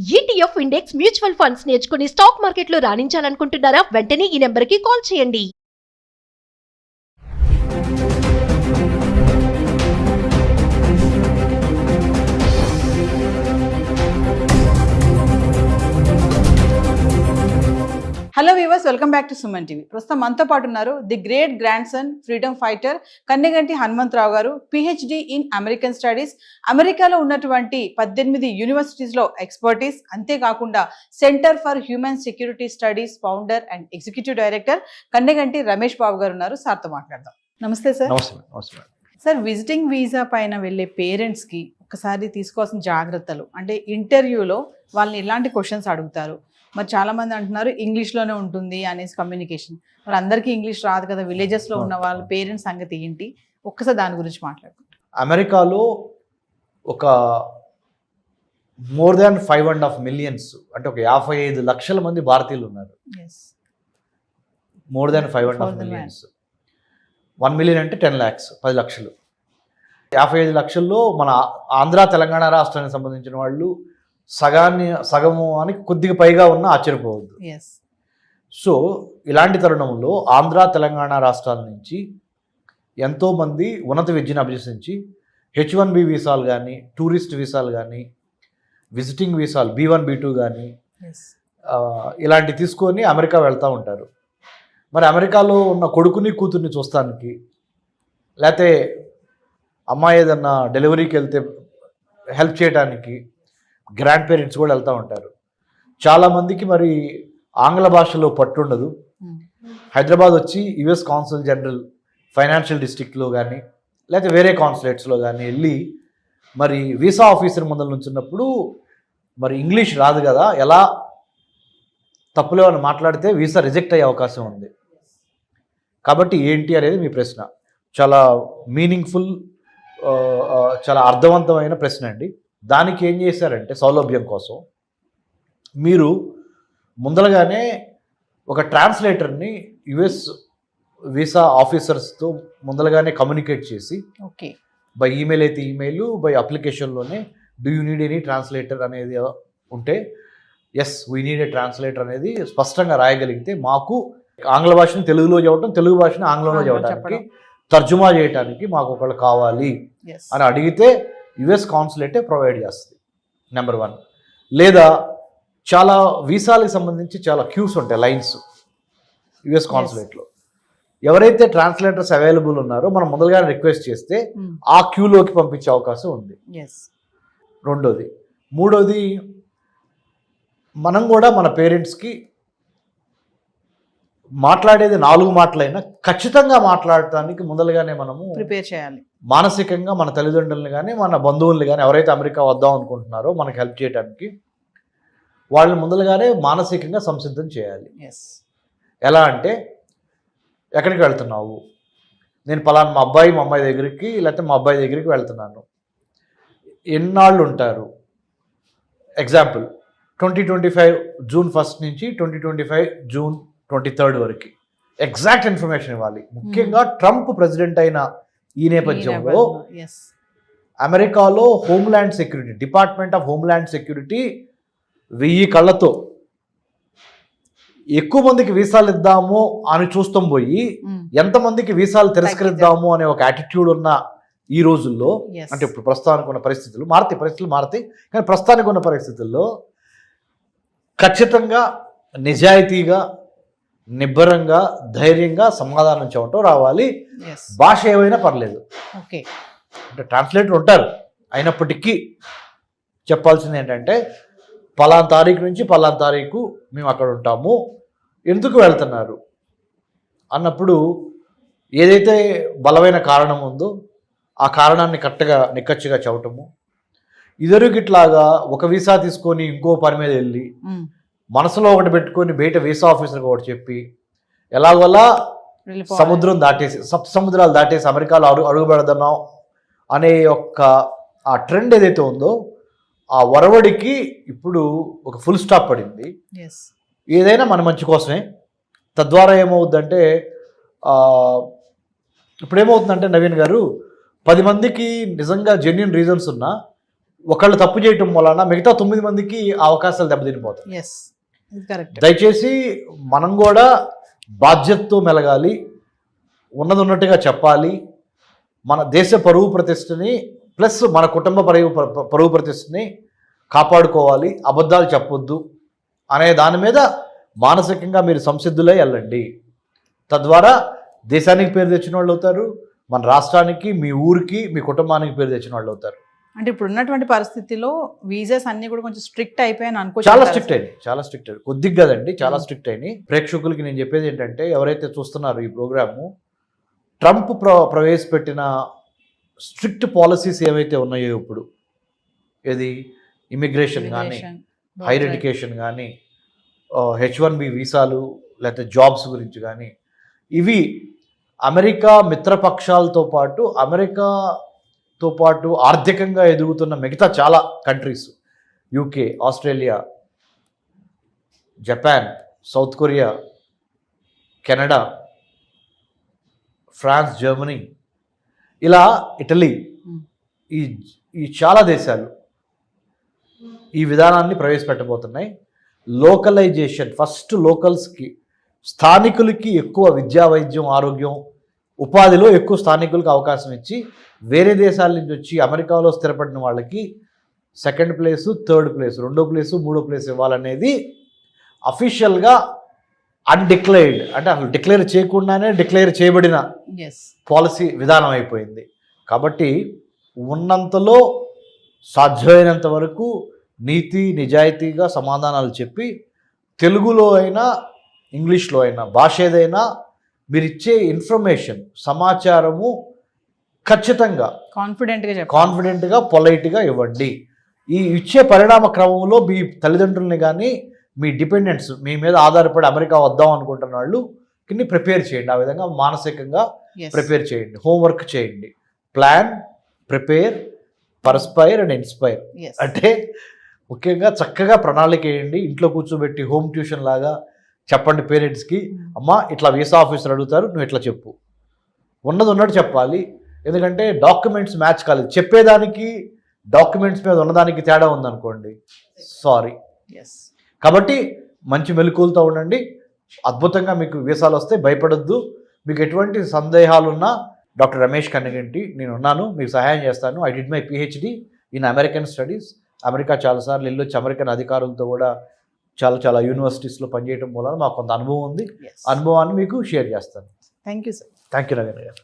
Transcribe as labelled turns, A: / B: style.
A: ETF index mutual funds నేర్చుకుని stock మార్కెట్లో రాణించాలనుకుంటున్నారా? వెంటనే ఈ నెంబర్కి కాల్ చేయండి.
B: Hello viewers, welcome back to Suman TV. ప్రస్తుతం మనతో పాటు ఉన్నారు the great grand son freedom fighter Kanneganti Hanumantha Rao garu, PhD in American studies. అమెరికాలో ఉన్నటువంటి 18 యూనివర్సిటీస్లో ఎక్స్పర్టీస్, అంతేకాకుండా centre for human security studies founder and executive director Kanneganti Ramesh Babu garu ఉన్నారు. సార్తో మాట్లాడదాం. నమస్తే సార్. సార్, విజిటింగ్ వీసా పైన వెళ్ళే పేరెంట్స్కి ఒకసారి తీసుకోవాల్సిన జాగ్రత్తలు అంటే, ఇంటర్వ్యూలో వాళ్ళని ఎలాంటి క్వశ్చన్స్ అడుగుతారు? మరి చాలామంది అంటున్నారు ఇంగ్లీష్లోనే ఉంటుంది అనేసి కమ్యూనికేషన్. మరి అందరికీ ఇంగ్లీష్ రాదు కదా, విలేజెస్లో ఉన్న వాళ్ళ పేరెంట్స్ సంగతి ఏంటి? ఒక్కసారి దాని గురించి మాట్లాడుకుంటాం.
C: అమెరికాలో ఒక మోర్ దాన్ 5.5 మిలియన్స్ అంటే ఒక 55 లక్షల మంది భారతీయులు ఉన్నారు. More than 5.5 millions. 1 మిలియన్ అంటే 10 lakhs, 10 లక్షలు. 55 లక్షల్లో మన ఆంధ్ర తెలంగాణ రాష్ట్రానికి సంబంధించిన వాళ్ళు సగము అని కొద్దిగా పైగా ఉన్న ఆశ్చర్యపోవద్దు. సో ఇలాంటి తరుణంలో ఆంధ్ర తెలంగాణ రాష్ట్రాల నుంచి ఎంతోమంది ఉన్నత విద్యను అభ్యసించి H1B వీసాలు కానీ, టూరిస్ట్ వీసాలు కానీ, విజిటింగ్ వీసాలు B1 B2 కానీ ఇలాంటి తీసుకొని అమెరికా వెళ్తూ ఉంటారు. మరి అమెరికాలో ఉన్న కొడుకుని కూతుర్ని చూస్తానికి, లేకపోతే అమ్మాయి ఏదన్నా డెలివరీకి వెళ్తే హెల్ప్ చేయడానికి గ్రాండ్ పేరెంట్స్ కూడా వెళ్తూ ఉంటారు. చాలామందికి మరి ఆంగ్ల భాషలో పట్టుండదు. హైదరాబాద్ వచ్చి US కాన్సుల్ జనరల్ ఫైనాన్షియల్ డిస్ట్రిక్ట్లో కానీ, లేకపోతే వేరే కాన్సులేట్స్లో కానీ వెళ్ళి మరి వీసా ఆఫీసర్ ముందర నుంచున్నప్పుడు మరి ఇంగ్లీష్ రాదు కదా, ఎలా తప్పులో అని మాట్లాడితే వీసా రిజెక్ట్ అయ్యే అవకాశం ఉంది. కాబట్టి ఏంటి అనేది మీ ప్రశ్న. చాలా మీనింగ్ఫుల్, చాలా అర్థవంతమైన ప్రశ్న అండి. దానికి ఏం చేశారంటే, సౌలభ్యం కోసం మీరు ముందరగానే ఒక ట్రాన్స్లేటర్ని US వీసా ఆఫీసర్స్తో ముందరగానే కమ్యూనికేట్ చేసి, బై ఈమెయిల్ అయితే ఈమెయిల్, బై అప్లికేషన్లోనే do you need any translator అనేది ఉంటే yes we need a translator అనేది స్పష్టంగా రాయగలిగితే, మాకు ఆంగ్ల భాషను తెలుగులో చదవటం, తెలుగు భాషను ఆంగ్లంలో చదవడానికి, తర్జుమా చేయడానికి మాకు ఒకళ్ళు కావాలి అని అడిగితే US కాన్సులేటే ప్రొవైడ్ చేస్తుంది. నెంబర్ 1. లేదా చాలా వీసాలకు సంబంధించి చాలా క్యూస్ ఉంటాయి, లైన్స్ US కాన్సులేట్లో. ఎవరైతే ట్రాన్స్లేటర్స్ అవైలబుల్ ఉన్నారో మనం మొదలుగానే రిక్వెస్ట్ చేస్తే ఆ క్యూలోకి పంపించే అవకాశం ఉంది. రెండోది. మూడోది, మనం కూడా మన పేరెంట్స్కి మాట్లాడేది 4 మాటలైనా ఖచ్చితంగా మాట్లాడటానికి ముందలుగానే మనము
B: ప్రిపేర్ చేయాలి.
C: మానసికంగా మన తల్లిదండ్రులను కానీ, మన బంధువుల్ని కానీ, ఎవరైతే అమెరికా వద్దాం అనుకుంటున్నారో మనకు హెల్ప్ చేయడానికి వాళ్ళని ముందలుగానే మానసికంగా సంసిద్ధం చేయాలి. ఎలా అంటే, ఎక్కడికి వెళ్తున్నావు? నేను పలానా మా అమ్మాయి దగ్గరికి, లేకపోతే మా అబ్బాయి దగ్గరికి వెళ్తున్నాను. ఎన్నాళ్ళు ఉంటారు? ఎగ్జాంపుల్ 2025 జూన్ 1 నుంచి 2025 జూన్ 23 వరకు ఎగ్జాక్ట్ ఇన్ఫర్మేషన్ ఇవ్వాలి. ముఖ్యంగా ట్రంప్ ప్రెసిడెంట్ అయిన ఈ నేపథ్యంలో అమెరికాలో homeland security, department of homeland security 1000 కళ్ళతో ఎక్కువ మందికి వీసాలు ఇద్దాము అని చూస్తాం పోయి ఎంతమందికి వీసాలు తిరస్కరిద్దాము అనే ఒక యాటిట్యూడ్ ఉన్న ఈ రోజుల్లో, అంటే ఇప్పుడు ప్రస్తుతానికి ఉన్న పరిస్థితులు మారతాయి, కానీ ప్రస్తుతానికి ఉన్న పరిస్థితుల్లో ఖచ్చితంగా నిజాయితీగా, నిబ్బరంగా, ధైర్యంగా సమాధానం చెప్పటం రావాలి. భాష ఏమైనా పర్లేదు. అంటే ట్రాన్స్లేటర్ ఉంటారు, అయినప్పటికీ చెప్పాల్సింది ఏంటంటే, పలానా తారీఖు నుంచి పలానా తారీఖు మేము అక్కడ ఉంటాము, ఎందుకు వెళ్తున్నారు అన్నప్పుడు ఏదైతే బలమైన కారణం ఉందో ఆ కారణాన్ని కరెక్ట్గా నిక్కచ్చిగా చెప్పటము. ఇదివరకిట్లాగా ఒక వీసా తీసుకొని ఇంకో పని మీద వెళ్ళి మనసులో ఒకటి పెట్టుకొని బయట వీసా ఆఫీసర్కి ఒకటి చెప్పి ఎలాగోలా సముద్రం దాటేసి, సముద్రాలు దాటేసి అమెరికాలో అడుగు పెడదాం అనే ఆ ట్రెండ్ ఏదైతే ఉందో ఆ వరవడికి ఇప్పుడు ఒక ఫుల్ స్టాప్ పడింది. ఏదైనా మన మంచి కోసమే. తద్వారా ఏమవుద్దంటే, ఇప్పుడు ఏమవుతుందంటే నవీన్ గారు, 10 మందికి నిజంగా జెన్యూన్ రీజన్స్ ఉన్నా ఒకళ్ళు తప్పు చేయటం వలన మిగతా 9 మందికి ఆ అవకాశాలు దెబ్బతినిపోతాయి.
B: ఎస్, ఇది కరెక్ట్.
C: దయచేసి మనం కూడా బాధ్యతతో మెలగాలి, ఉన్నది ఉన్నట్టుగా చెప్పాలి. మన దేశ పరువు ప్రతిష్టని ప్లస్ మన కుటుంబ పరువు ప్రతిష్టని కాపాడుకోవాలి. అబద్ధాలు చెప్పొద్దు అనే దాని మీద మానసికంగా మీరు సంసిద్ధులై వెళ్ళండి. తద్వారా దేశానికి పేరు తెచ్చిన వాళ్ళు అవుతారు, మన రాష్ట్రానికి, మీ ఊరికి, మీ కుటుంబానికి పేరు తెచ్చిన వాళ్ళు అవుతారు.
B: అంటే ఇప్పుడు ఉన్నటువంటి పరిస్థితిలో వీసాస్ అన్ని కూడా కొంచెం స్ట్రిక్ట్ అయిపోయాయని అనుకో.
C: చాలా స్ట్రిక్ట్ అయినాయి, కొద్దిగా కదండి, చాలా స్ట్రిక్ట్ అయినాయి. ప్రేక్షకులకి నేను చెప్పేది ఏంటంటే, ఎవరైతే చూస్తున్నారో ఈ ప్రోగ్రాము, ట్రంప్ ప్రవేశపెట్టిన స్ట్రిక్ట్ పాలసీస్ ఏవైతే ఉన్నాయో ఇప్పుడు, ఏది ఇమిగ్రేషన్ కానీ, హైర్ ఎడ్యుకేషన్ కానీ, H1B వీసాలు, లేకపోతే జాబ్స్ గురించి కానీ, ఇవి అమెరికా మిత్రపక్షాలతో పాటు ఆర్థికంగా ఎదుగుతున్న మిగతా చాలా countries, UK, Australia, Japan, South Korea, Canada, France, Germany, ఇలా ఇటలీ, ఈ చాలా దేశాలు ఈ విధానాన్ని ప్రవేశపెట్టబోతున్నాయి. లోకలైజేషన్, ఫస్ట్ లోకల్స్కి, స్థానికులకి ఎక్కువ విద్యా, వైద్యం, ఆరోగ్యం, ఉపాధిలో ఎక్కువ స్థానికులకు అవకాశం ఇచ్చి, వేరే దేశాల నుంచి వచ్చి అమెరికాలో స్థిరపడిన వాళ్ళకి సెకండ్ ప్లేసు, థర్డ్ ప్లేసు, 2వ ప్లేసు, 3వ ప్లేసు ఇవ్వాలనేది అఫీషియల్గా అన్డిక్లేర్డ్, అంటే అసలు డిక్లేర్ చేయకుండానే డిక్లేర్ చేయబడిన పాలసీ విధానం అయిపోయింది. కాబట్టి ఉన్నంతలో సాధ్యమైనంత వరకు నీతి నిజాయితీగా సమాధానాలు చెప్పి, తెలుగులో అయినా ఇంగ్లీష్లో అయినా, భాష ఏదైనా, మీరు ఇచ్చే ఇన్ఫర్మేషన్, సమాచారము ఖచ్చితంగా కాన్ఫిడెంట్గా పొలైట్గా ఇవ్వండి. ఈ ఇచ్చే పరిణామ క్రమంలో మీ తల్లిదండ్రుల్ని కానీ, మీ డిపెండెంట్స్, మీ మీద ఆధారపడి అమెరికా వద్దాం అనుకుంటున్న వాళ్ళు ప్రిపేర్ చేయండి. ఆ విధంగా మానసికంగా ప్రిపేర్ చేయండి, హోంవర్క్ చేయండి. Plan, prepare, perspire and inspire. అంటే ముఖ్యంగా చక్కగా ప్రణాళిక వేయండి. ఇంట్లో కూర్చోబెట్టి హోమ్ ట్యూషన్ లాగా చెప్పండి పేరెంట్స్కి, అమ్మ ఇట్లా వీసా ఆఫీసర్ అడుగుతారు, నువ్వు ఇట్లా చెప్పు, ఉన్నది ఉన్నట్టు చెప్పాలి. ఎందుకంటే డాక్యుమెంట్స్ మ్యాచ్ కాలేదు, చెప్పేదానికి డాక్యుమెంట్స్ మీద ఉన్నదానికి తేడా ఉందనుకోండి, సారీ. కాబట్టి మంచి మెలకువలతో ఉండండి. అద్భుతంగా మీకు వీసాలు వస్తే భయపడొద్దు. మీకు ఎటువంటి సందేహాలున్నా డాక్టర్ రమేష్ కన్నగంటి నేను ఉన్నాను, మీకు సహాయం చేస్తాను. I did my PhD in American studies. America చాలాసార్లు వెళ్ళొచ్చి అమెరికన్ అధికారులతో కూడా చాలా యూనివర్సిటీస్లో పనిచేయడం వల్ల మాకు కొంత అనుభవం ఉంది. అనుభవాన్ని మీకు షేర్ చేస్తాను.
B: Thank you sir.
C: Thank you Nagendra గారు.